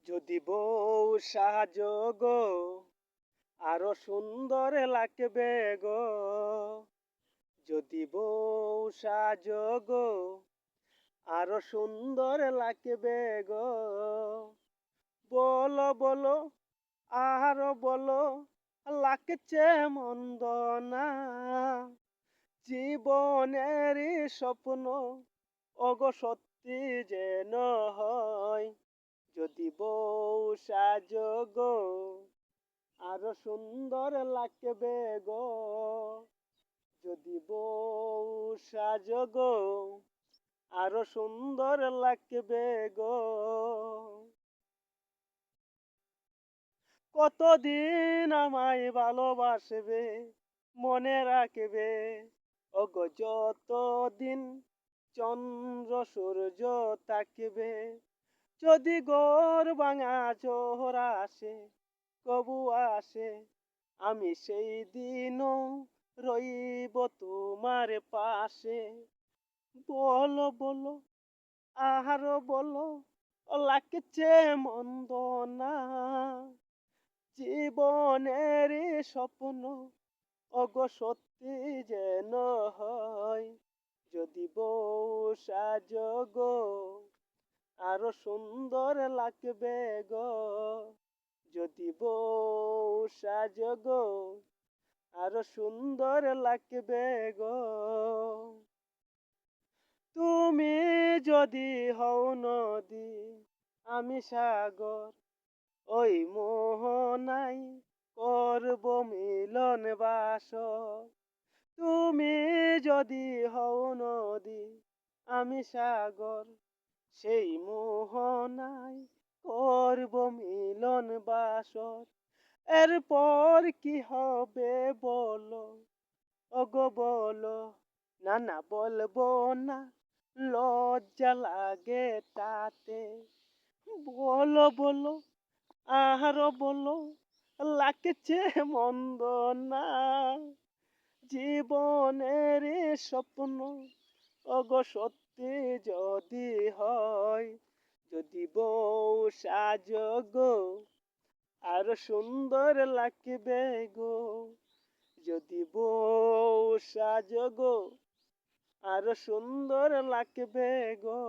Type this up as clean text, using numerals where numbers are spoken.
যদি বউ সাজগো আরো সুন্দর লাগবে গো। যদি বউ সাজগো আরো সুন্দর লাগবে গো। বলো বলো আরো বলো, লাগছে মন্দ না। জীবনেরই স্বপ্ন ওগো সত্যি যেন হয়। যদি বউ সাজগো আরো সুন্দর লাগবে গো। যদি বউ সাজগো আরো সুন্দর লাগবে গো। কতদিন আমায় ভালোবাসবে, মনে রাখবে ওগো যতদিন চন্দ্র সূর্য থাকবে। যদি ঘর ভাঙা ঝড় আসে, কবু আসে, আমি সেই দিনও রইব তোমার পাশে। বলো বলো আরো বলো, লাগছে মন্দ না। জীবনের স্বপ্ন ওগো সত্যি যেন হয়। যদি বউ সাজগো আরো সুন্দর লাগবে গো। যদি বউ সাজগো আরো সুন্দর লাগবে গো। তুমি যদি হও নদী, আমি সাগর, ওই মোহনাই করব মিলন বাসর। তুমি যদি হও নদী, আমি সাগর, সেই মোহনায় করব মিলন বাসর। এরপর কি হবে বলো ওগো বলো, না না বলবো না, লজ্জা লাগে তাতে। বলো বলো আরো বলো, লাগছে মন্দ না। জীবনের স্বপ্ন ওগো সত্যি যদি হয়। যদি বউ সাজগো আরো সুন্দর লাগবে গো। যদি বউ সাজগো আরো সুন্দর লাগবে গো।